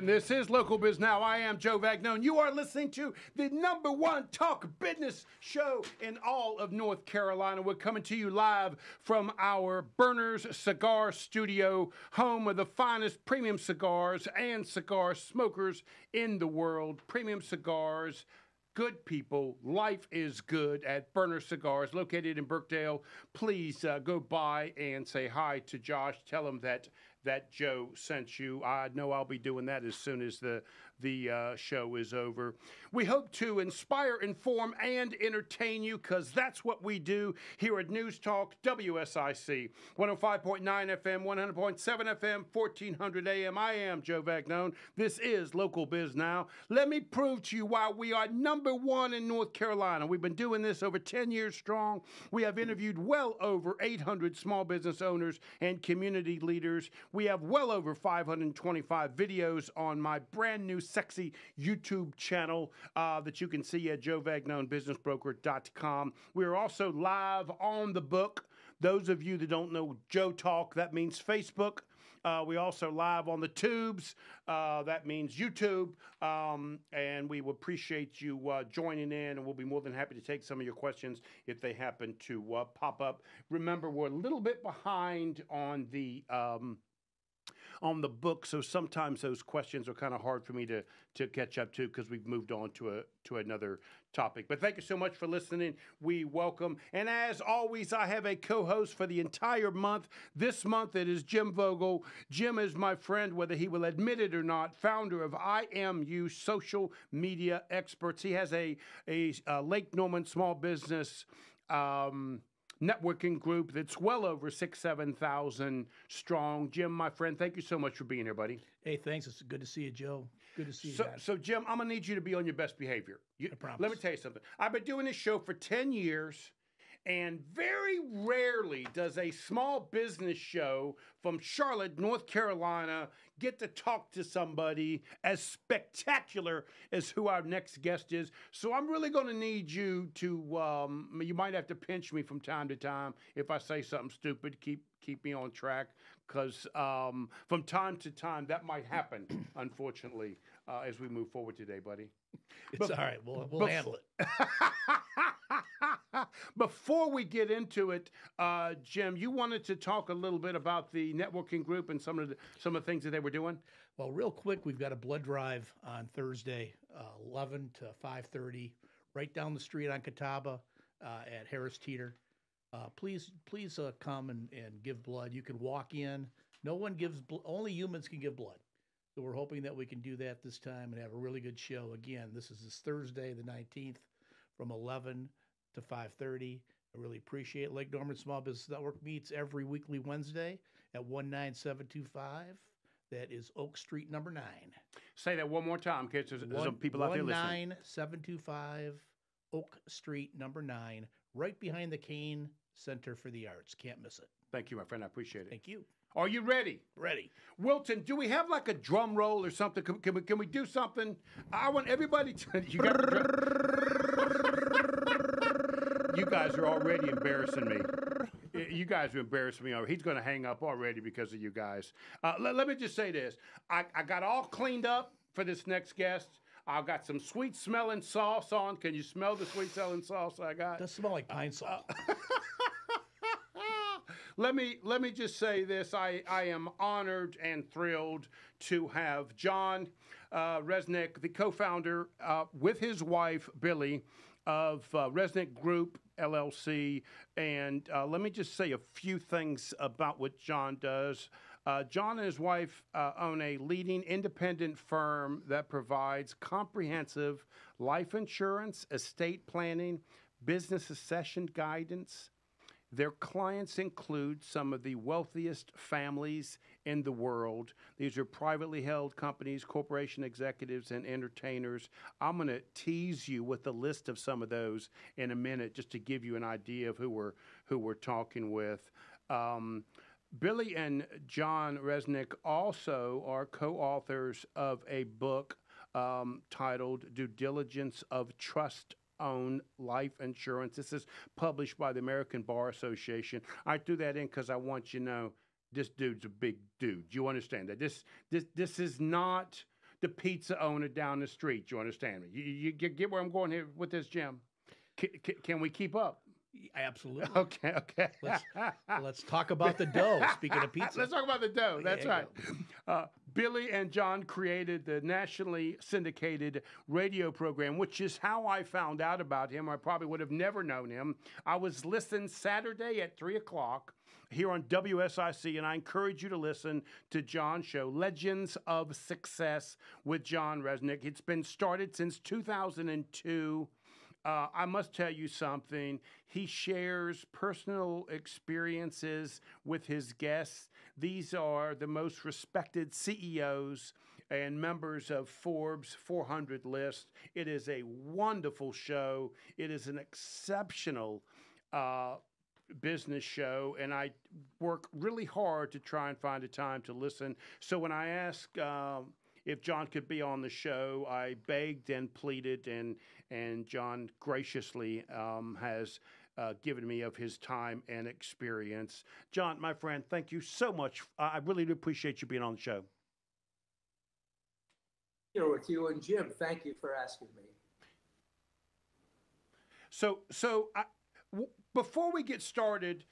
And this is Local Biz Now. I am Joe Vagnone. You are listening to the #1 talk business show in all of North Carolina. We're coming to you live from our Burners Cigar Studio, home of the finest premium cigars and cigar smokers in the world. Premium cigars, good people, life is good at Burner Cigars, located in Birkdale. Please go by and say hi to Josh. Tell him that Joe sent you. I know I'll be doing that as soon as the show is over. We hope to inspire, inform, and entertain you, because that's what we do here at News Talk WSIC 105.9 FM, 100.7 FM, 1400 AM. I am Joe Vagnone. This is Local Biz Now. Let me prove to you why we are #1 in North Carolina. We've been doing this over 10 years strong. We have interviewed well over 800 small business owners and community leaders. We have well over 525 videos on my brand new sexy YouTube channel that you can see at joevagnonbusinessbroker.com. We are also live on the book. Those of you that don't know Joe Talk, that means Facebook. We also live on the tubes. That means YouTube. And we would appreciate you joining in, and we'll be more than happy to take some of your questions if they happen to pop up. Remember, we're a little bit behind on the book, so sometimes those questions are kind of hard for me to catch up to, because we've moved on to another topic. But thank you so much for listening. We welcome. And as always, I have a co-host for the entire month. This month it is Jim Vogel. Jim is my friend, whether he will admit it or not, founder of IMU Social Media Experts. He has a Lake Norman small business networking group that's well over 7,000 strong. Jim, my friend, thank you so much for being here, buddy. Hey, thanks. It's good to see you, Joe. Good to see you guys. So, Jim, I'm going to need you to be on your best behavior. I promise. Let me tell you something. I've been doing this show for 10 years, and very rarely does a small business show from Charlotte, North Carolina, get to talk to somebody as spectacular as who our next guest is. So I'm really going to need you to, you might have to pinch me from time to time if I say something stupid. Keep me on track, because from time to time that might happen, unfortunately, as we move forward today, buddy. It's all right. We'll handle it. Before we get into it, Jim, you wanted to talk a little bit about the networking group and some of the things that they were doing. Well, real quick, we've got a blood drive on Thursday, 11 to 5:30, right down the street on Catawba at Harris Teeter. Please come and give blood. You can walk in. No one gives only humans can give blood. So we're hoping that we can do that this time and have a really good show. Again, this is this Thursday, the 19th, from 11 to 5:30. I really appreciate it. Lake Norman Small Business Network meets every weekly Wednesday at 19725. That is Oak Street, number 9. Say that one more time, kids. There's some people out there listening. 19725 Oak Street, number 9, right behind the Kane Center for the Arts. Can't miss it. Thank you, my friend. I appreciate it. Thank you. Are you ready? Ready. Wilton, do we have like a drum roll or something? Can we do something? I want everybody to... You guys are already embarrassing me. You guys are embarrassing me. He's going to hang up already because of you guys. Let me just say this. I got all cleaned up for this next guest. I've got some sweet-smelling sauce on. Can you smell the sweet-smelling sauce I got? It does smell like pine salt. Let me just say this. I am honored and thrilled to have John Resnick, the co-founder, with his wife, Billy, of Resnick Group, LLC. And let me just say a few things about what John does. John and his wife own a leading independent firm that provides comprehensive life insurance, estate planning, business succession guidance. Their clients include some of the wealthiest families in the world. These are privately held companies, corporation executives, and entertainers. I'm going to tease you with a list of some of those in a minute, just to give you an idea of who we're talking with. Billy and John Resnick also are co-authors of a book titled Due Diligence of Trust-Owned Life Insurance. This is published by the American Bar Association. I threw that in because I want you to know this dude's a big dude. You understand that? This is not the pizza owner down the street. You understand me? You get where I'm going here with this, Jim? Can we keep up? Absolutely. Okay. Let's talk about the dough. Speaking of pizza, let's talk about the dough. That's There you right. Billy and John created the nationally syndicated radio program, which is how I found out about him. I probably would have never known him. I was listening Saturday at 3 o'clock here on WSIC, and I encourage you to listen to John's show, Legends of Success with John Resnick. It's been started since 2002. I must tell you something. He shares personal experiences with his guests. These are the most respected CEOs and members of Forbes 400 list. It is a wonderful show. It is an exceptional business show, and I work really hard to try and find a time to listen. So when I asked if John could be on the show, I begged and pleaded, and John graciously has given me of his time and experience. John, my friend, thank you so much. I really do appreciate you being on the show. Here with you and Jim. Thank you for asking me. Before we get started,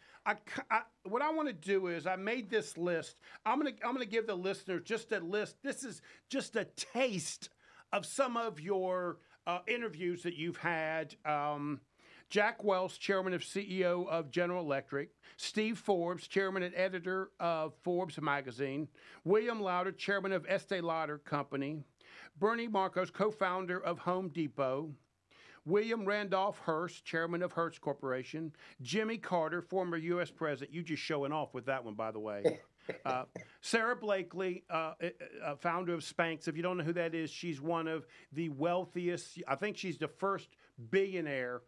what I want to do is I made this list. I'm gonna give the listeners just a list. This is just a taste of some of your interviews that you've had. Jack Welch, chairman of CEO of General Electric. Steve Forbes, chairman and editor of Forbes magazine. William Lauder, chairman of Estee Lauder Company. Bernie Marcos, co-founder of Home Depot. William Randolph Hearst, chairman of Hearst Corporation. Jimmy Carter, former U.S. president. You just showing off with that one, by the way. Sarah Blakely, founder of Spanx. If you don't know who that is, she's one of the wealthiest. I think she's the first billionaire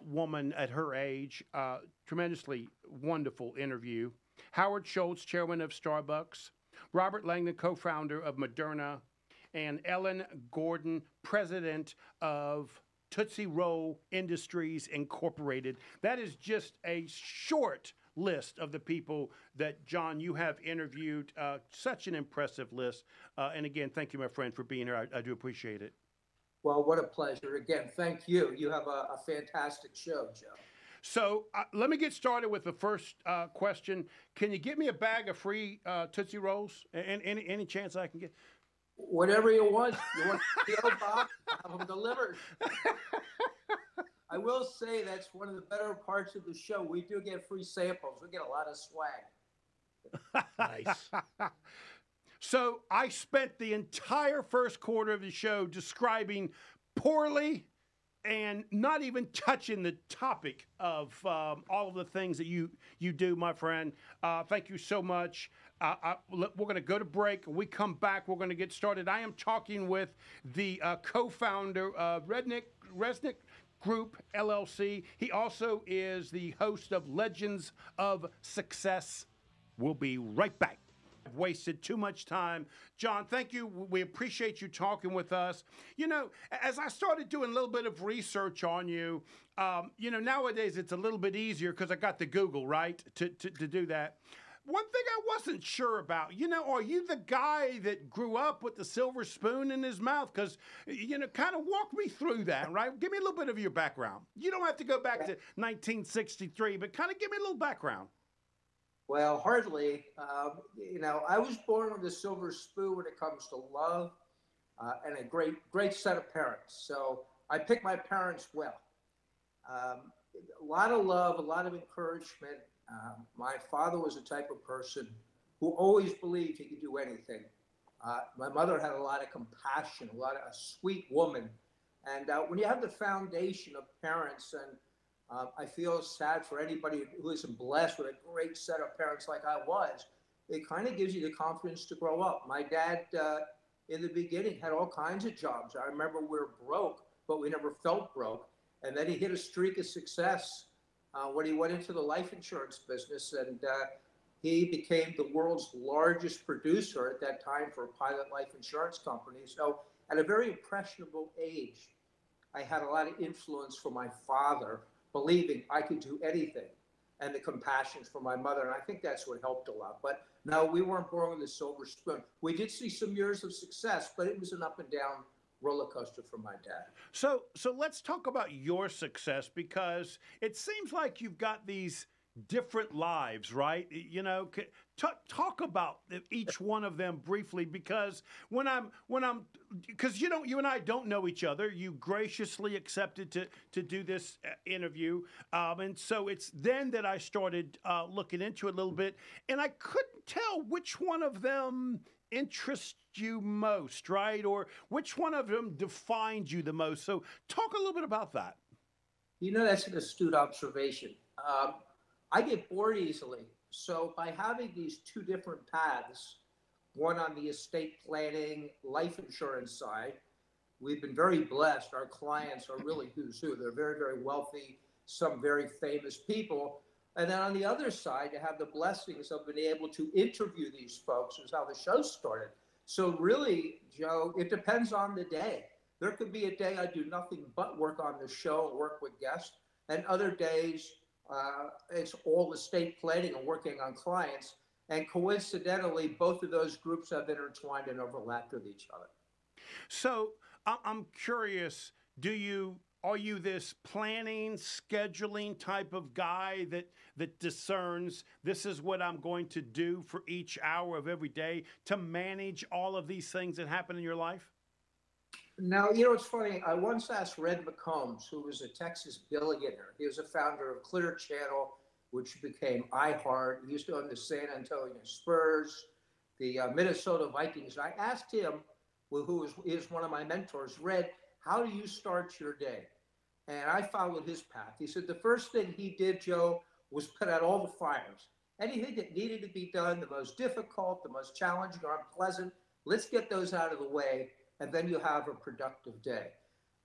woman at her age. Tremendously wonderful interview. Howard Schultz, chairman of Starbucks. Robert Langdon, co-founder of Moderna. And Ellen Gordon, president of Tootsie Roll Industries Incorporated. That is just a short list of the people that, John, you have interviewed. Such an impressive list. And again, thank you, my friend, for being here. I do appreciate it. Well, what a pleasure. Again, thank you. You have a fantastic show, Joe. So let me get started with the first question. Can you get me a bag of free Tootsie Rolls? Any chance I can get? Whatever you want. You want a PO box? Have them delivered. I will say that's one of the better parts of the show. We do get free samples. We get a lot of swag. nice. So I spent the entire first quarter of the show describing poorly and not even touching the topic of all of the things that you do, my friend. Thank you so much. We're going to go to break. When we come back, we're going to get started. I am talking with the co-founder of Resnick Group, LLC. He also is the host of Legends of Success. We'll be right back. I've wasted too much time. John, thank you. We appreciate you talking with us. You know, as I started doing a little bit of research on you, nowadays it's a little bit easier because I got the Google, right, to do that. One thing I wasn't sure about, are you the guy that grew up with the silver spoon in his mouth? Because, kind of walk me through that, right? Give me a little bit of your background. You don't have to go back to 1963, but kind of give me a little background. Well, hardly. I was born with a silver spoon when it comes to love and a great set of parents. So I picked my parents well. A lot of love, a lot of encouragement. My father was the type of person who always believed he could do anything. My mother had a lot of compassion, a sweet woman. And when you have the foundation of parents, and I feel sad for anybody who isn't blessed with a great set of parents like I was, it kind of gives you the confidence to grow up. My dad, in the beginning, had all kinds of jobs. I remember we were broke, but we never felt broke. And then he hit a streak of success when he went into the life insurance business, and he became the world's largest producer at that time for a Pilot Life Insurance Company. So at a very impressionable age, I had a lot of influence from my father, believing I could do anything. and the compassion for my mother. And I think that's what helped a lot. But no, we weren't born with a silver spoon. We did see some years of success, but it was an up and down roller coaster for my dad. So let's talk about your success, because it seems like you've got these different lives, right? You know, talk about each one of them briefly, because because you and I don't know each other. You graciously accepted to do this interview, and so it's then that I started looking into it a little bit, and I couldn't tell which one of them interests you most, right? Or which one of them defined you the most. So talk a little bit about that. You know, that's an astute observation. I get bored easily. So by having these two different paths, one on the estate planning, life insurance side, we've been very blessed. Our clients are really who's who. They're very, very wealthy, some very famous people. And then on the other side, to have the blessings of being able to interview these folks is how the show started. So really, Joe, it depends on the day. There could be a day I do nothing but work on the show and work with guests, and other days it's all estate planning and working on clients. And coincidentally, both of those groups have intertwined and overlapped with each other. So I'm curious, are you this planning, scheduling type of guy that discerns this is what I'm going to do for each hour of every day to manage all of these things that happen in your life? Now, you know, it's funny. I once asked Red McCombs, who was a Texas billionaire. He was a founder of Clear Channel, which became iHeart. He used to own the San Antonio Spurs, the Minnesota Vikings. I asked him, who is one of my mentors, Red, how do you start your day? And I followed his path. He said the first thing he did, Joe, was put out all the fires. Anything that needed to be done, the most difficult, the most challenging or unpleasant, let's get those out of the way, and then you have a productive day.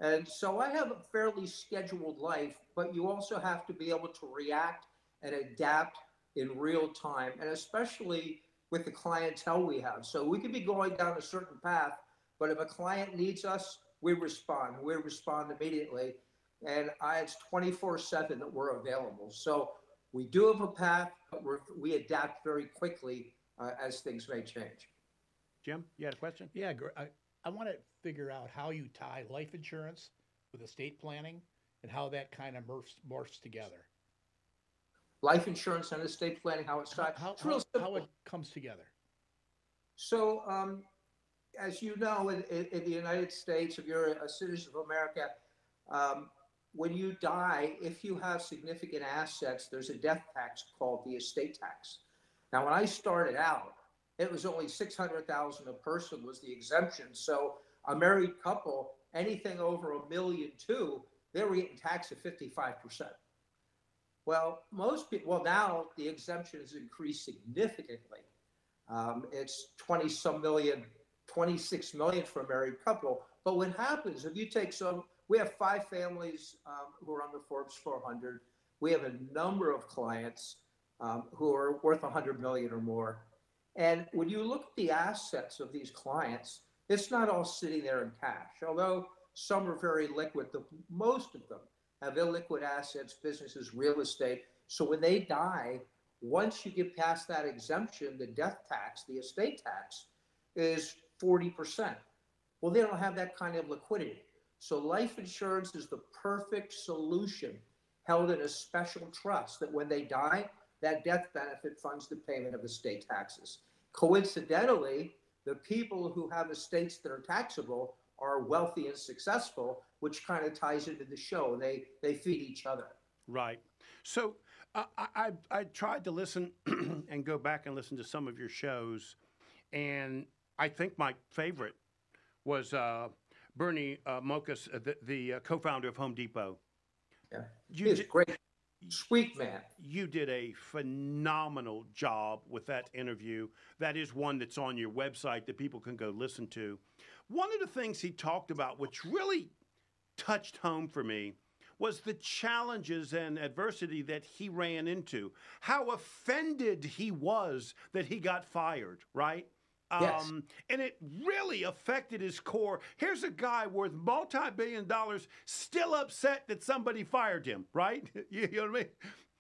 And so I have a fairly scheduled life, but you also have to be able to react and adapt in real time, and especially with the clientele we have. So we could be going down a certain path, but if a client needs us, we respond. We respond immediately. And it's 24/7 that we're available. So we do have a path, but we adapt very quickly as things may change. Jim, you had a question? Yeah, I want to figure out how you tie life insurance with estate planning and how that kind of morphs together. Life insurance and estate planning, how it's tied. How it comes together. So, as you know, in the United States, if you're a citizen of America, when you die, if you have significant assets, there's a death tax called the estate tax. Now, when I started out, it was only $600,000 a person was the exemption. So a married couple, anything over $1.2 million, they were getting taxed at 55%. Well, most people, now the exemption has increased significantly. It's 20-some million, 26 million for a married couple. But what happens if you take we have 5 families who are on the Forbes 400. We have a number of clients who are worth 100 million or more. And when you look at the assets of these clients, it's not all sitting there in cash. Although some are very liquid, most of them have illiquid assets, businesses, real estate. So when they die, once you get past that exemption, the death tax, the estate tax, is 40%. Well, they don't have that kind of liquidity. So life insurance is the perfect solution, held in a special trust that when they die, that death benefit funds the payment of estate taxes. Coincidentally, the people who have estates that are taxable are wealthy and successful, which kind of ties into the show. They feed each other. Right. So I tried to listen and go back and listen to some of your shows, and I think my favorite was Bernie Mokas, the co-founder of Home Depot. Yeah, he's great. Sweet man. You did a phenomenal job with that interview. That is one that's on your website that people can go listen to. One of the things he talked about, which really touched home for me, was the challenges and adversity that he ran into. How offended he was that he got fired, right? Yes. And it really affected his core. Here's a guy worth multi-billion dollars still upset that somebody fired him, right? You know what I mean?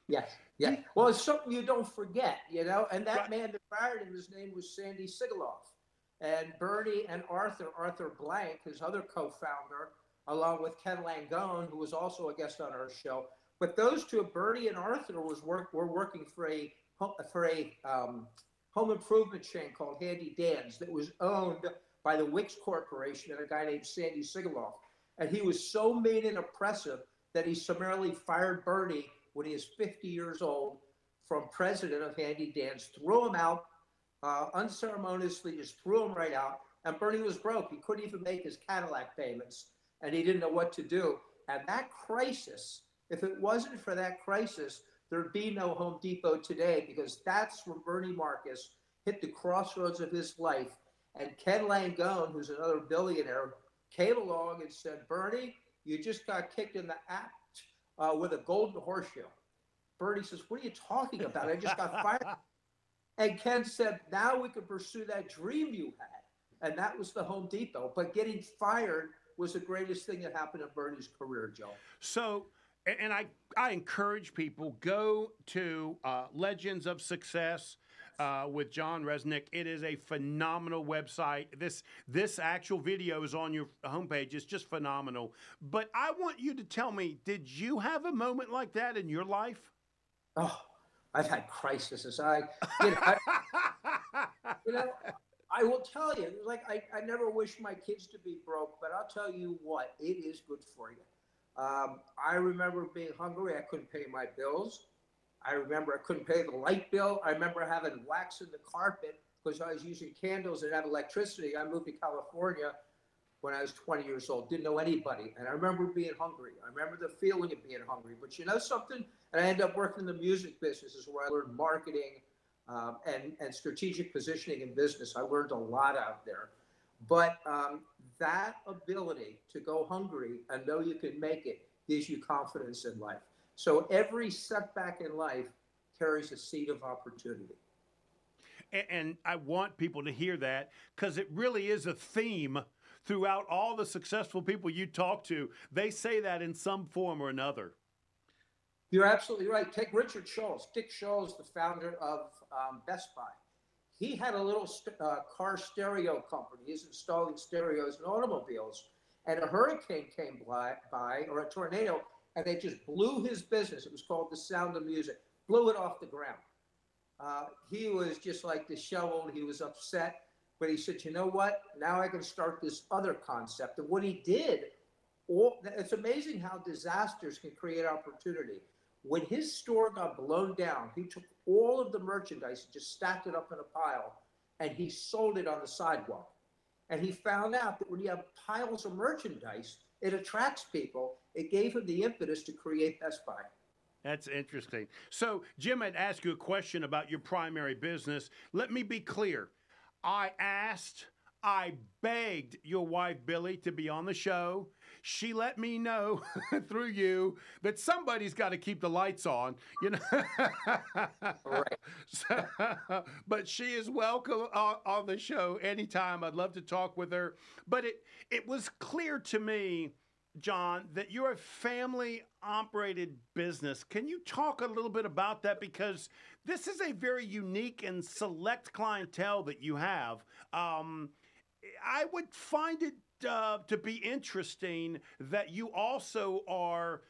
Yes, Do yeah. you- Well, it's something you don't forget, you know. And that right. man that fired him, his name was Sandy Sigaloff. And Bernie and Arthur Blank, his other co-founder, along with Ken Langone, who was also a guest on our show. But those two, Bernie and Arthur, were working for a home improvement chain called Handy Dan's that was owned by the Wicks Corporation and a guy named Sandy Sigaloff. And he was so mean and oppressive that he summarily fired Bernie when he was 50 years old from president of Handy Dan's, threw him out, unceremoniously just threw him right out. And Bernie was broke. He couldn't even make his Cadillac payments, and he didn't know what to do. And that crisis, if it wasn't for that crisis, there'd be no Home Depot today, because that's when Bernie Marcus hit the crossroads of his life. And Ken Langone, who's another billionaire, came along and said, Bernie, you just got kicked in the act with a golden horseshoe. Bernie says, what are you talking about? I just got fired. And Ken said, now we can pursue that dream you had. And that was the Home Depot. But getting fired was the greatest thing that happened in Bernie's career, Joe. So, and I encourage people, go to Legends of Success with John Resnick. It is a phenomenal website. This actual video is on your homepage. It's just phenomenal. But I want you to tell me, did you have a moment like that in your life? Oh, I've had crises. You know, I will tell you, like, I never wish my kids to be broke, but I'll tell you what, it is good for you. I remember being hungry. I couldn't pay my bills. I remember I couldn't pay the light bill. I remember having wax in the carpet because I was using candles and had electricity. I moved to California when I was 20 years old, didn't know anybody. And I remember being hungry. I remember the feeling of being hungry. But you know something? And I ended up working in the music business, is where I learned marketing and strategic positioning in business. I learned a lot out there. But that ability to go hungry and know you can make it gives you confidence in life. So every setback in life carries a seed of opportunity. And I want people to hear that, because it really is a theme throughout all the successful people you talk to. They say that in some form or another. You're absolutely right. Take Richard Scholes. Dick Scholes, the founder of Best Buy. He had a little car stereo company. He's installing stereos in automobiles. And a hurricane came by, or a tornado, and they just blew his business. It was called The Sound of Music. Blew it off the ground. He was just like disheveled. He was upset. But he said, you know what? Now I can start this other concept. And what he did, it's amazing how disasters can create opportunity. When his store got blown down, he took all of the merchandise and just stacked it up in a pile, and he sold it on the sidewalk. And he found out that when you have piles of merchandise, it attracts people. It gave him the impetus to create Best Buy. That's interesting. So, Jim, I'd ask you a question about your primary business. Let me be clear. I begged your wife, Billy, to be on the show. She let me know through you that somebody's got to keep the lights on, you know. Right. So, but she is welcome on the show anytime. I'd love to talk with her. But it was clear to me, John, that you're a family-operated business. Can you talk a little bit about that? Because this is a very unique and select clientele that you have. I would find it to be interesting that you also are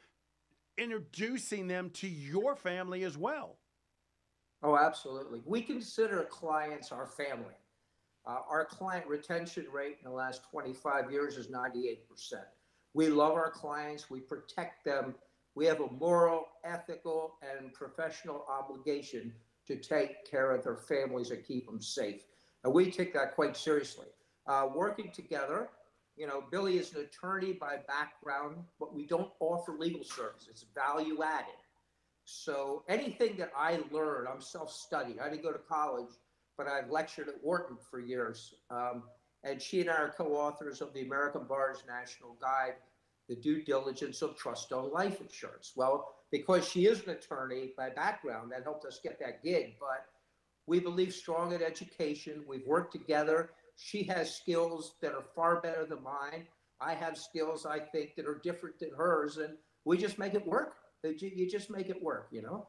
introducing them to your family as well. Oh, absolutely. We consider clients our family. Our client retention rate in the last 25 years is 98%. We love our clients. We protect them. We have a moral, ethical, and professional obligation to take care of their families and keep them safe. And we take that quite seriously. Working together, you know, Billy is an attorney by background, but we don't offer legal services. It's value added. So anything that I learn, I'm self-studying. I didn't go to college, but I've lectured at Wharton for years. And she and I are co-authors of the American Bar's National Guide, The Due Diligence of Trust-Owned Life Insurance. Well, because she is an attorney by background, that helped us get that gig. But we believe strong in education. We've worked together. She has skills that are far better than mine. I have skills, I think, that are different than hers. And we just make it work. You just make it work, you know?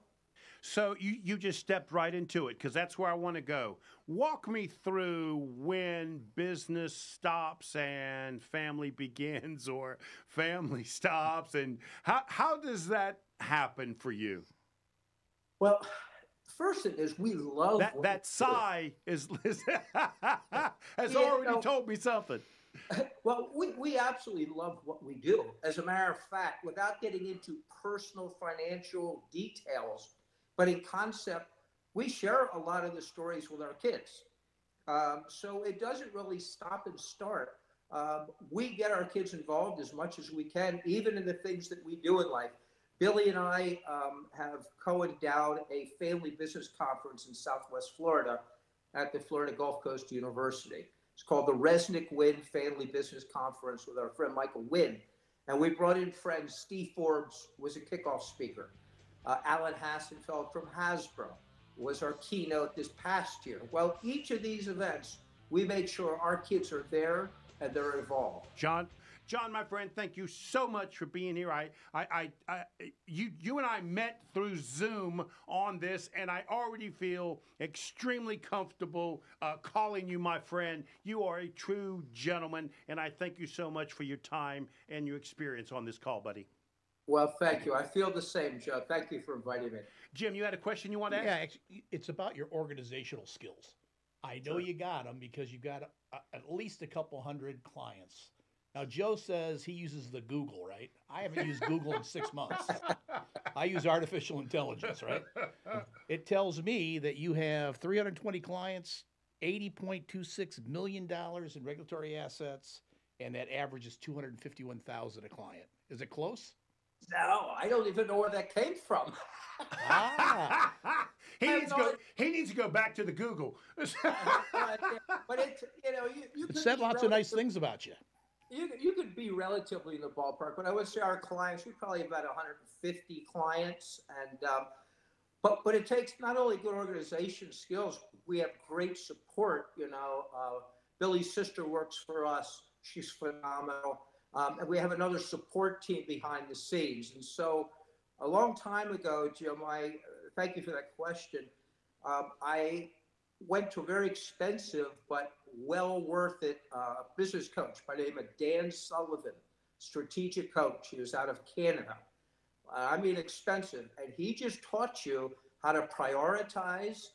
So you just stepped right into it because that's where I want to go. Walk me through when business stops and family begins, or family stops, and how does that happen for you? Well, first thing is we love That what we that do. sigh is has Yeah, already told me something. well, we absolutely love what we do. As a matter of fact, without getting into personal financial details, but in concept, we share a lot of the stories with our kids. So it doesn't really stop and start. We get our kids involved as much as we can, even in the things that we do in life. Billy and I have co-endowed a family business conference in Southwest Florida at the Florida Gulf Coast University. It's called the Resnick Wynn Family Business Conference with our friend Michael Wynn. And we brought in friends. Steve Forbes was a kickoff speaker. Alan Hassenfeld from Hasbro was our keynote this past year. Well, each of these events, we make sure our kids are there and they're involved. John, my friend, thank you so much for being here. You and I met through Zoom on this, and I already feel extremely comfortable calling you my friend. You are a true gentleman, and I thank you so much for your time and your experience on this call, buddy. Well, thank you. I feel the same, Joe. Thank you for inviting me. Jim, you had a question you want to ask? Yeah, it's about your organizational skills. I know you got them because you got at least a couple hundred clients. Now, Joe says he uses the Google, right? I haven't used Google in 6 months. I use artificial intelligence, right? It tells me that you have 320 clients, $80.26 million in regulatory assets, and that average is $251,000 a client. Is it close? No, I don't even know where that came from. He needs to go back to the Google. But it's, you It could said be lots of nice things about you. You could be relatively in the ballpark, but I would say our clients, we probably have about 150 clients, and but it takes not only good organization skills, we have great support. Billy's sister works for us; she's phenomenal, and we have another support team behind the scenes. And so, a long time ago, Jim, thank you for that question. I went to a very expensive but well worth it business coach by the name of Dan Sullivan, strategic coach. He was out of Canada. I mean, expensive. And he just taught you how to prioritize,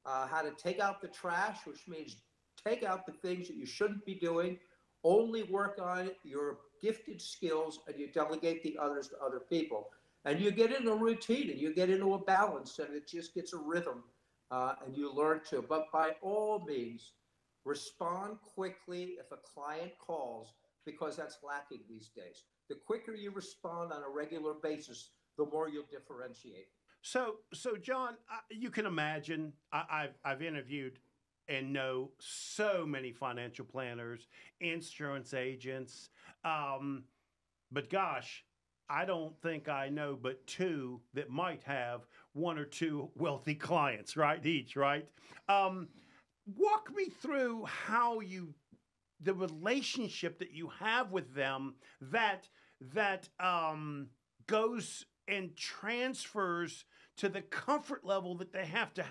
how to take out the trash, which means take out the things that you shouldn't be doing, only work on your gifted skills, and you delegate the others to other people. And you get into a routine and you get into a balance, and it just gets a rhythm. And you learn to. But by all means, respond quickly if a client calls, because that's lacking these days. The quicker you respond on a regular basis, the more you'll differentiate. So John, you can imagine I've interviewed and know so many financial planners, insurance agents, but gosh, I don't think I know but two that might have one or two wealthy clients, right? Each, right? Walk me through the relationship that you have with them that goes and transfers to the comfort level that they have to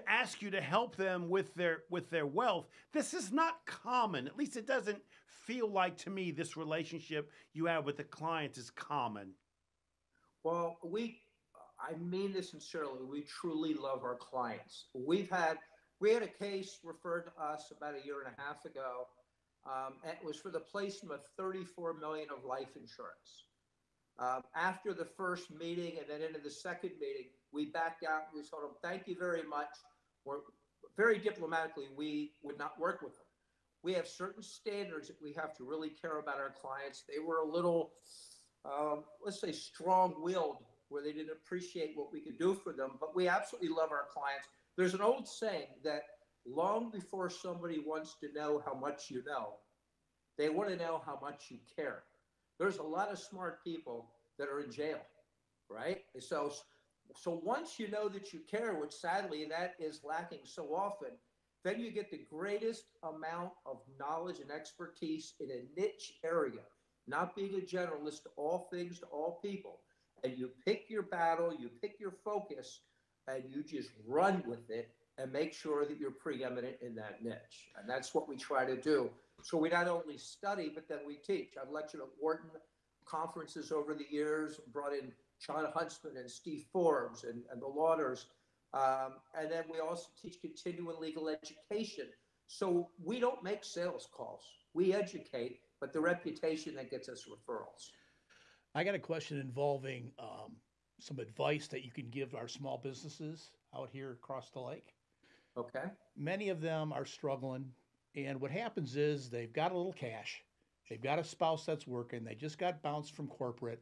ask you to help them with their wealth. This is not common. At least it doesn't feel like to me this relationship you have with the clients is common. Well, I mean this sincerely. We truly love our clients. We had a case referred to us about a year and a half ago. And it was for the placement of $34 million of life insurance. After the first meeting and then into the second meeting, we backed out and we told them, thank you very much. Very diplomatically, we would not work with them. We have certain standards that we have to really care about our clients. They were a little, let's say, strong-willed, where they didn't appreciate what we could do for them. But we absolutely love our clients. There's an old saying that long before somebody wants to know how much you know, they want to know how much you care. There's a lot of smart people that are in jail, right? So once you know that you care, which sadly that is lacking so often, then you get the greatest amount of knowledge and expertise in a niche area, not being a generalist to all things to all people. and you pick your battle, you pick your focus, and you just run with it and make sure that you're preeminent in that niche. And that's what we try to do. So we not only study, but then we teach. I've lectured at Wharton conferences over the years, brought in John Huntsman and Steve Forbes and the Lauders. And then we also teach continuing legal education. So we don't make sales calls. We educate, but the reputation that gets us referrals. I got a question involving some advice that you can give our small businesses out here across the lake. Okay. Many of them are struggling, and what happens is they've got a little cash, they've got a spouse that's working, they just got bounced from corporate,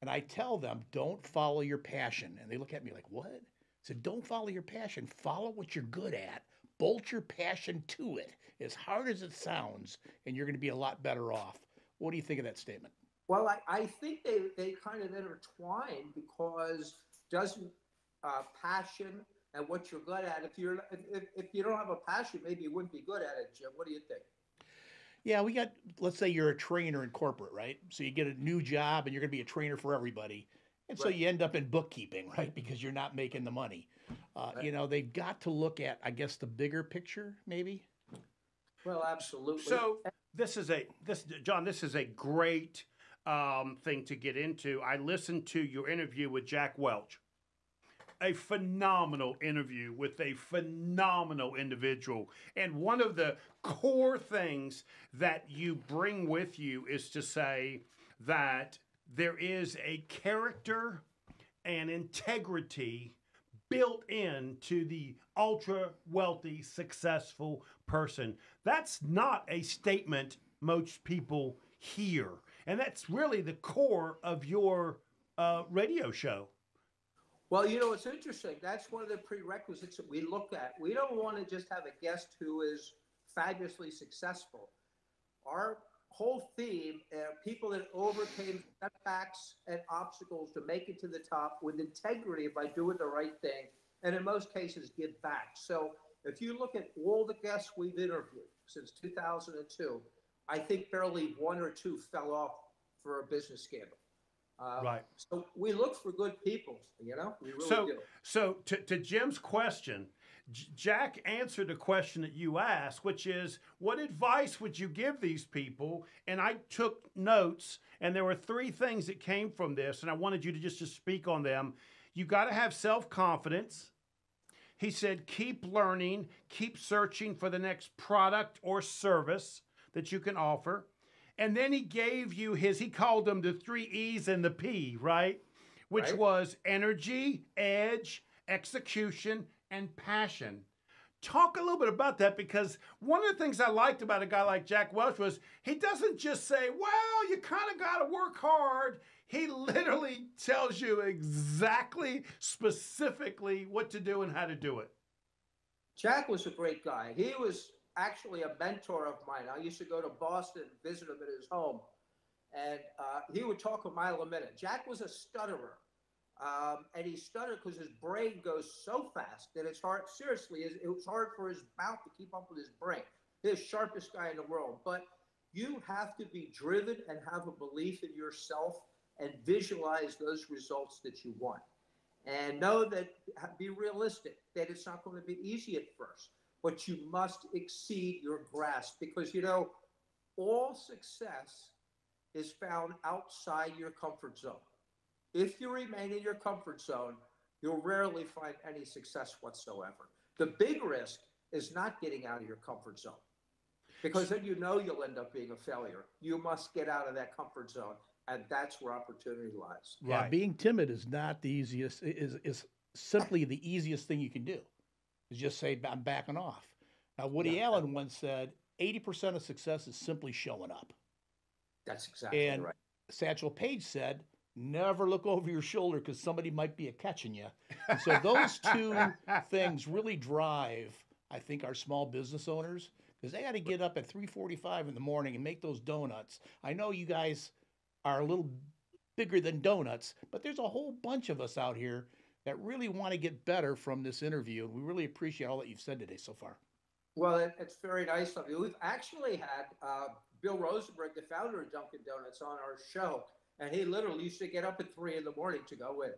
and I tell them, don't follow your passion. And they look at me like, what? I said, don't follow your passion, follow what you're good at, bolt your passion to it, as hard as it sounds, and you're going to be a lot better off. What do you think of that statement? Well, I think they kind of intertwine, because doesn't passion and what you're good at, if you don't have a passion, maybe you wouldn't be good at it, Jim. What do you think? Yeah, we got, let's say you're a trainer in corporate, right? So you get a new job and you're going to be a trainer for everybody. And so Right. you end up in bookkeeping, right? Because you're not making the money. Right. You know, they've got to look at, I guess, the bigger picture, maybe. Well, absolutely. So John, this is a great thing to get into. I listened to your interview with Jack Welch, a phenomenal interview with a phenomenal individual. And one of the core things that you bring with you is to say that there is a character and integrity built into the ultra wealthy, successful person. That's not a statement most people hear. And that's really the core of your radio show. Well, it's interesting. That's one of the prerequisites that we look at. We don't want to just have a guest who is fabulously successful. Our whole theme, people that overcame setbacks and obstacles to make it to the top with integrity by doing the right thing, and in most cases, give back. So if you look at all the guests we've interviewed since 2002, I think barely one or two fell off for a business scandal. Right. So we look for good people, we really do. So to Jim's question, Jack answered a question that you asked, which is, what advice would you give these people? And I took notes, and there were 3 things that came from this, and I wanted you to just speak on them. You got to have self-confidence. He said, keep learning, keep searching for the next product or service that you can offer. And then he gave you he called them the 3 E's and the P, right? Which Right. was energy, edge, execution, and passion. Talk a little bit about that, because one of the things I liked about a guy like Jack Welch was he doesn't just say, well, you kind of got to work hard. He literally tells you exactly, specifically what to do and how to do it. Jack was a great guy. He was actually a mentor of mine. I used to go to Boston and visit him at his home, and he would talk a mile a minute. Jack was a stutterer, and he stuttered because his brain goes so fast that it's hard. Seriously, it was hard for his mouth to keep up with his brain. He's the sharpest guy in the world. But you have to be driven and have a belief in yourself and visualize those results that you want. And know that, be realistic, that it's not going to be easy at first. But you must exceed your grasp, because, all success is found outside your comfort zone. If you remain in your comfort zone, you'll rarely find any success whatsoever. The big risk is not getting out of your comfort zone, because then you'll end up being a failure. You must get out of that comfort zone, and that's where opportunity lies. Yeah, Right. being timid is not the easiest, is simply the easiest thing you can do. Is just say, I'm backing off. Now, Woody Allen once said, 80% of success is simply showing up. That's exactly And right. Satchel Paige said, never look over your shoulder because somebody might be catching you. And so those 2 things really drive, I think, our small business owners, because they got to get up at 3:45 in the morning and make those donuts. I know you guys are a little bigger than donuts, but there's a whole bunch of us out here that really want to get better from this interview. And we really appreciate all that you've said today so far. Well, it's very nice of you. We've actually had Bill Rosenberg, the founder of Dunkin' Donuts, on our show. And he literally used to get up at 3 in the morning to go in.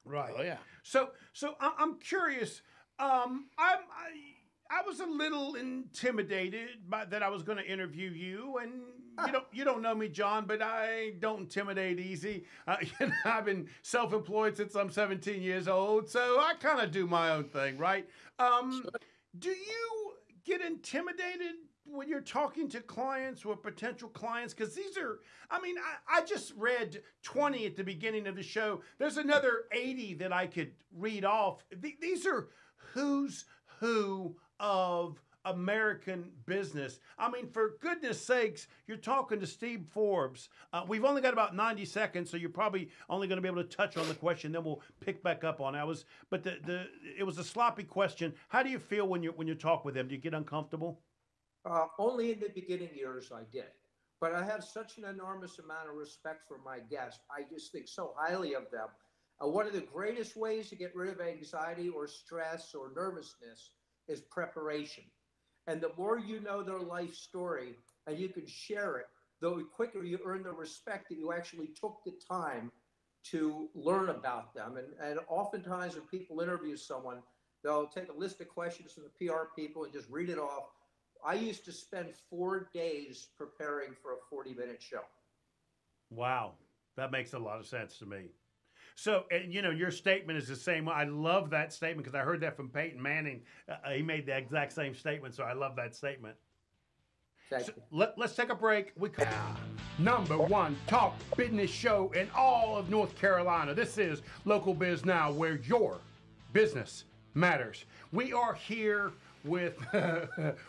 Right. Oh yeah. So I'm curious. I was a little intimidated by that I was going to interview you, and you don't know me, John, but I don't intimidate easy. I've been self-employed since I'm 17 years old, so I kind of do my own thing, right? Do you get intimidated when you're talking to clients or potential clients? Because these are, I mean, I just read 20 at the beginning of the show. There's another 80 that I could read off. These are who's who of American business. I mean, for goodness sakes, you're talking to Steve Forbes. We've only got about 90 seconds, so you're probably only going to be able to touch on the question. Then we'll pick back up on it. But it was a sloppy question. How do you feel when you talk with them? Do you get uncomfortable? Only in the beginning years I did. But I have such an enormous amount of respect for my guests. I just think so highly of them. One of the greatest ways to get rid of anxiety or stress or nervousness is preparation. And the more you know their life story and you can share it, the quicker you earn the respect that you actually took the time to learn about them. And oftentimes when people interview someone, they'll take a list of questions from the PR people and just read it off. I used to spend 4 days preparing for a 40-minute show. Wow, that makes a lot of sense to me. So, and your statement is the same. I love that statement because I heard that from Peyton Manning. He made the exact same statement, so I love that statement. Thank So you. let's take a break. We come number one talk business show in all of North Carolina. This is Local Biz Now, where your business matters. We are here with,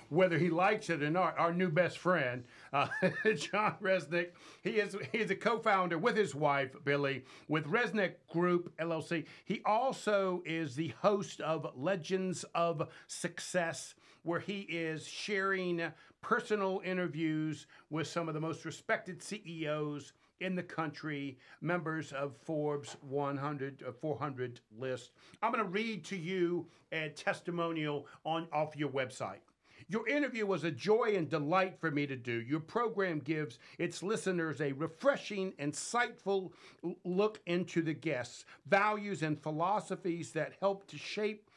whether he likes it or not, our new best friend, John Resnick. He is a co-founder with his wife, Billy, with Resnick Group, LLC. He also is the host of Legends of Success, where he is sharing personal interviews with some of the most respected CEOs in the country, members of Forbes 400 list. I'm going to read to you a testimonial off your website. Your interview was a joy and delight for me to do. Your program gives its listeners a refreshing, insightful look into the guests' values and philosophies that help to shape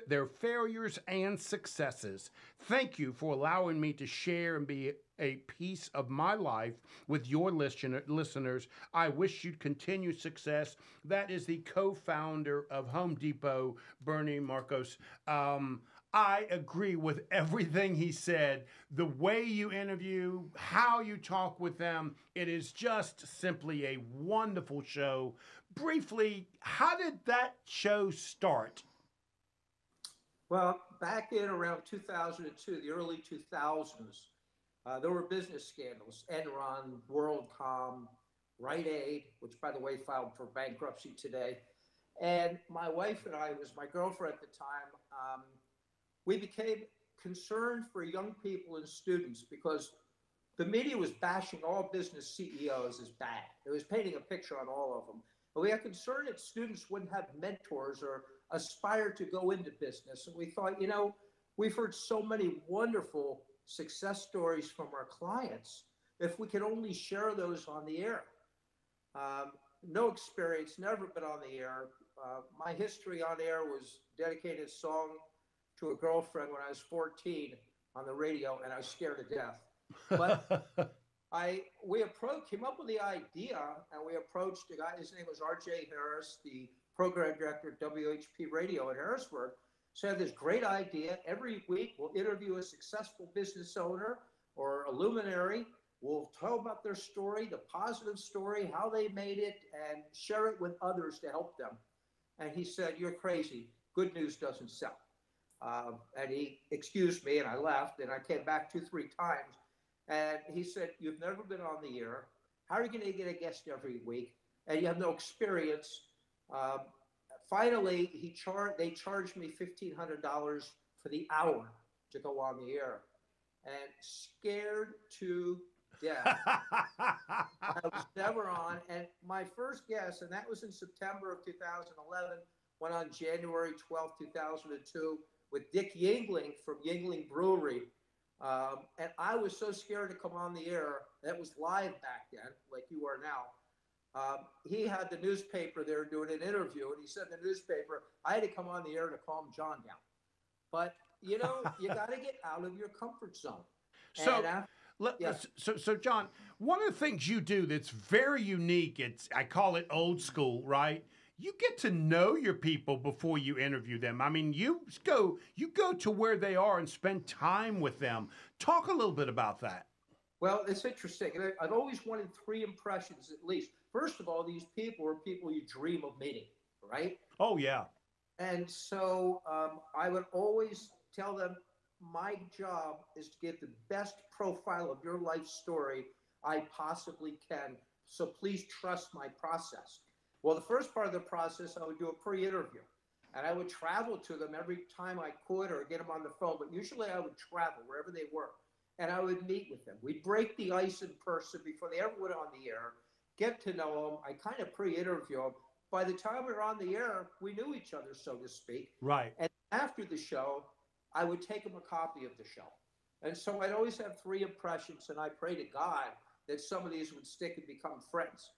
their failures and successes. Thank you for allowing me to share and be a piece of my life with your listeners. I wish you'd continue success. That is the co-founder of Home Depot, Bernie Marcos. I agree with everything he said. The way you interview, how you talk with them, it is just simply a wonderful show. Briefly, how did that show start? Well, back in around 2002, the early 2000s, there were business scandals, Enron, WorldCom, Rite Aid, which, by the way, filed for bankruptcy today. And my wife and I, was my girlfriend at the time, we became concerned for young people and students because the media was bashing all business CEOs as bad. It was painting a picture on all of them. But we had concern that students wouldn't have mentors or aspire to go into business. And we thought, we've heard so many wonderful success stories from our clients. If we could only share those on the air. No experience, never been on the air. My history on air was dedicated a song to a girlfriend when I was 14 on the radio, and I was scared to death. But we came up with the idea, and we approached a guy. His name was R.J. Harris, the program director at WHP Radio in Harrisburg. So I had this great idea. Every week, we'll interview a successful business owner or a luminary. We'll tell about their story, the positive story, how they made it, and share it with others to help them. And he said, "You're crazy. Good news doesn't sell." And he excused me, and I left, and I came back 2-3 times. And he said, "You've never been on the air. How are you going to get a guest every week? And you have no experience." Finally, they charged me $1,500 for the hour to go on the air, and scared to death. I was never on. And my first guest, and that was in September of 2011, went on January 12th, 2002, with Dick Yingling from Yingling Brewery. And I was so scared to come on the air. That was live back then, like you are now. He had the newspaper there doing an interview, and he said in the newspaper, I had to come on the air to calm John down. But, you got to get out of your comfort zone. So, And yeah. so John, one of the things you do that's very unique, I call it old school, right? You get to know your people before you interview them. I mean, you go to where they are and spend time with them. Talk a little bit about that. Well, it's interesting. I've always wanted three impressions at least. First of all, these people are people you dream of meeting, right? Oh, yeah. And so I would always tell them my job is to get the best profile of your life story I possibly can. So please trust my process. Well, the first part of the process, I would do a pre-interview. And I would travel to them every time I could or get them on the phone. But usually I would travel wherever they were. And I would meet with them. We'd break the ice in person before they ever went on the air, get to know them. I kind of pre-interview them. By the time we were on the air, we knew each other, so to speak. Right. And after the show, I would take them a copy of the show. And so I'd always have three impressions, and I pray to God that some of these would stick and become friends.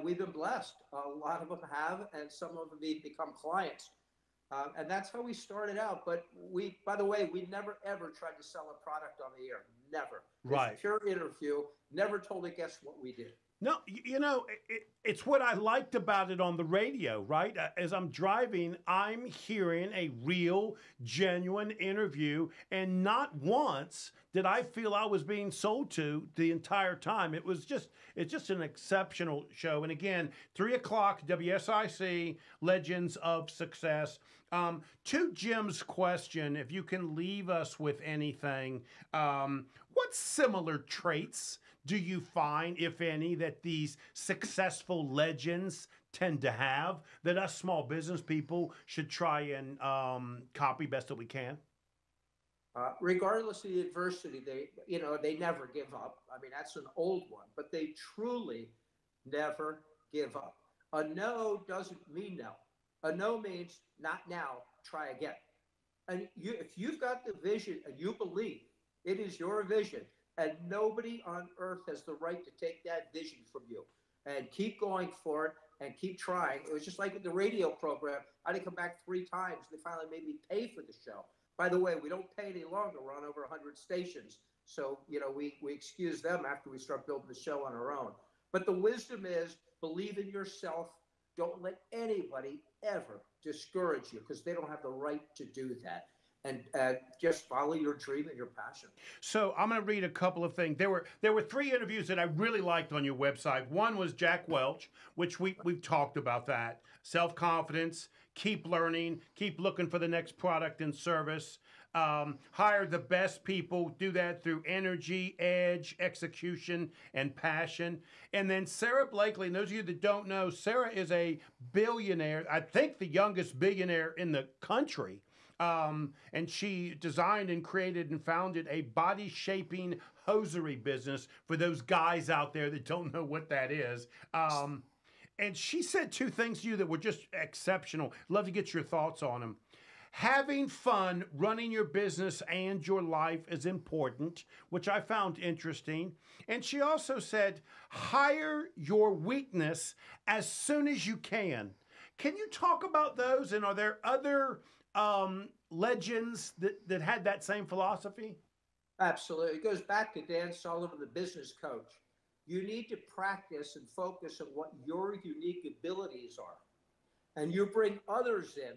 We've been blessed. A lot of them have, and some of them have become clients. And that's how we started out. But by the way, we never, ever tried to sell a product on the air. Never. Right. It's pure interview. Never told a guest what we did. No, it's what I liked about it on the radio, right? As I'm driving, I'm hearing a real, genuine interview, and not once did I feel I was being sold to the entire time. It's just an exceptional show. And again, 3 o'clock, WSIC, Legends of Success. To Jim's question, if you can leave us with anything, what similar traits do you find, if any, that these successful legends tend to have that us small business people should try and copy best that we can? Regardless of the adversity, they never give up. I mean, that's an old one, but they truly never give up. A no doesn't mean no. A no means not now, try again. And if you've got the vision and you believe it is your vision, and nobody on earth has the right to take that vision from you, and keep going for it and keep trying. It was just like with the radio program. I had to come back 3 times. They finally made me pay for the show. By the way, we don't pay any longer. We're on over 100 stations. So, we excuse them after we start building the show on our own. But the wisdom is believe in yourself. Don't let anybody ever discourage you, because they don't have the right to do that. And just follow your dream and your passion. So I'm going to read a couple of things. There were 3 interviews that I really liked on your website. One was Jack Welch, which we've talked about that. Self-confidence, keep learning, keep looking for the next product and service. Hire the best people, do that through energy, edge, execution, and passion. And then Sarah Blakely, and those of you that don't know, Sarah is a billionaire, I think the youngest billionaire in the country. And she designed and created and founded a body shaping hosiery business for those guys out there that don't know what that is. And she said 2 things to you that were just exceptional. Love to get your thoughts on them. Having fun running your business and your life is important, which I found interesting. And she also said, hire your weakness as soon as you can. Can you talk about those? And are there other legends that had that same philosophy? Absolutely. It goes back to Dan Sullivan, the business coach. You need to practice and focus on what your unique abilities are. And you bring others in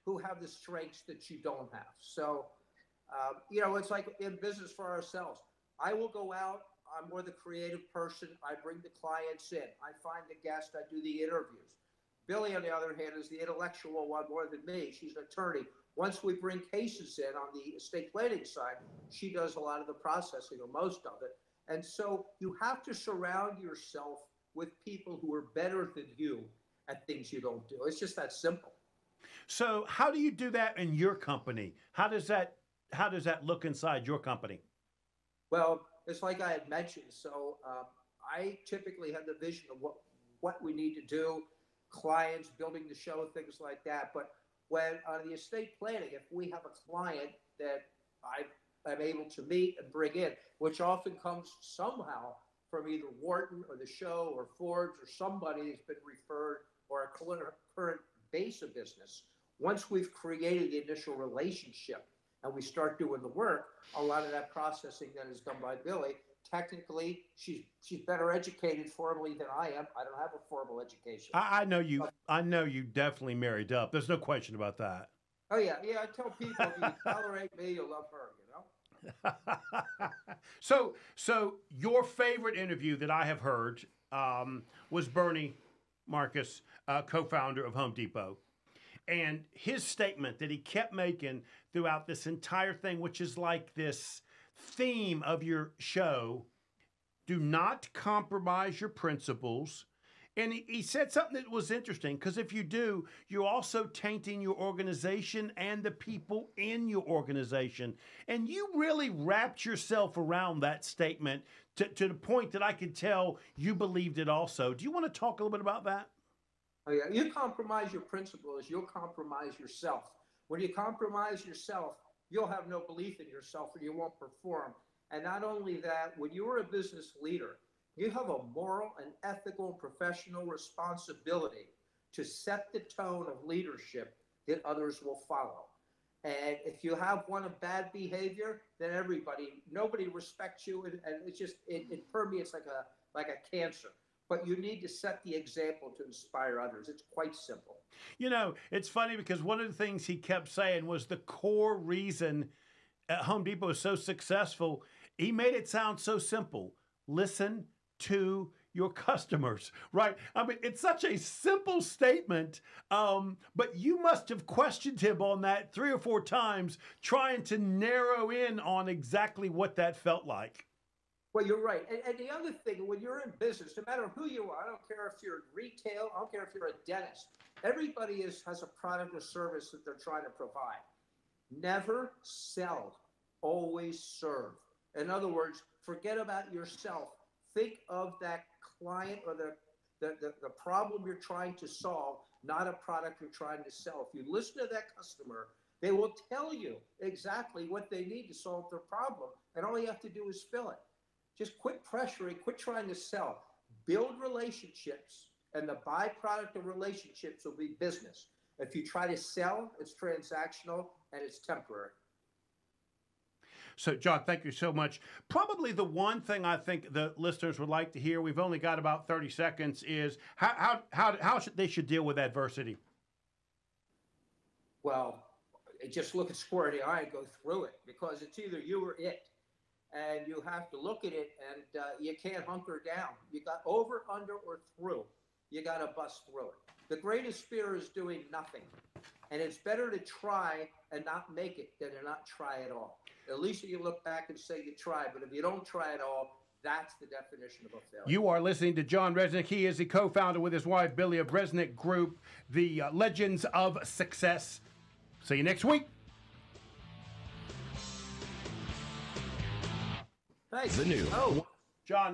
who have the strengths that you don't have. So, it's like in business for ourselves. I will go out. I'm more the creative person. I bring the clients in. I find the guest. I do the interviews. Billy, on the other hand, is the intellectual one more than me. She's an attorney. Once we bring cases in on the estate planning side, she does a lot of the processing, or most of it. And so you have to surround yourself with people who are better than you at things you don't do. It's just that simple. So how do you do that in your company? How does that look inside your company? Well, it's like I had mentioned. So I typically have the vision of what we need to do, clients, building the show, things like that. But when on the estate planning, if we have a client that am able to meet and bring in, which often comes somehow from either Wharton or the show or Forbes or somebody that's been referred or a current base of business. Once we've created the initial relationship and we start doing the work, a lot of that processing then is done by Billy. Technically, she's better educated formally than I am. I don't have a formal education. I know you. I know you definitely married up. There's no question about that. Oh yeah. I tell people, if you tolerate me, you'll love her. So your favorite interview that I have heard was Bernie Marcus, co-founder of Home Depot, and his statement that he kept making throughout this entire thing, which is like this theme of your show: do not compromise your principles. And he said something that was interesting, because if you do, you're also tainting your organization and the people in your organization. And you really wrapped yourself around that statement to the point that I could tell you believed it also. Do you want to talk a little bit about that? Oh, yeah. You compromise your principles, you'll compromise yourself. When you compromise yourself, you'll have no belief in yourself and you won't perform. And not only that, when you're a business leader, you have a moral and ethical and professional responsibility to set the tone of leadership that others will follow. And if you have one of bad behavior, then nobody respects you, and it's just it permeates like a cancer. But you need to set the example to inspire others. It's quite simple. You know, it's funny because one of the things he kept saying was the core reason Home Depot is so successful. He made it sound so simple. Listen to your customers, right? I mean, it's such a simple statement, but you must have questioned him on that 3 or 4 times, trying to narrow in on exactly what that felt like. Well, you're right. And the other thing, when you're in business, no matter who you are, I don't care if you're in retail, I don't care if you're a dentist, everybody has a product or service that they're trying to provide. Never sell, always serve. In other words, forget about yourself. Think of that client or the problem you're trying to solve, not a product you're trying to sell. If you listen to that customer, they will tell you exactly what they need to solve their problem, and all you have to do is fill it. Just quit pressuring, quit trying to sell. Build relationships, and the byproduct of relationships will be business. If you try to sell, it's transactional and it's temporary. So, John, thank you so much. Probably the one thing I think the listeners would like to hear, we've only got about 30 seconds, is how they should deal with adversity. Well, just look at square in the eye and go through it, because it's either you or it. And you have to look at it, and you can't hunker down. You got over, under, or through. You got to bust through it. The greatest fear is doing nothing. And it's better to try and not make it than to not try at all. At least you look back and say you tried. But if you don't try at all, that's the definition of a failure. You are listening to John Resnick. He is the co-founder with his wife, Billy, of Resnick Group, the Legends of Success. See you next week. Thanks. The new Oh, John.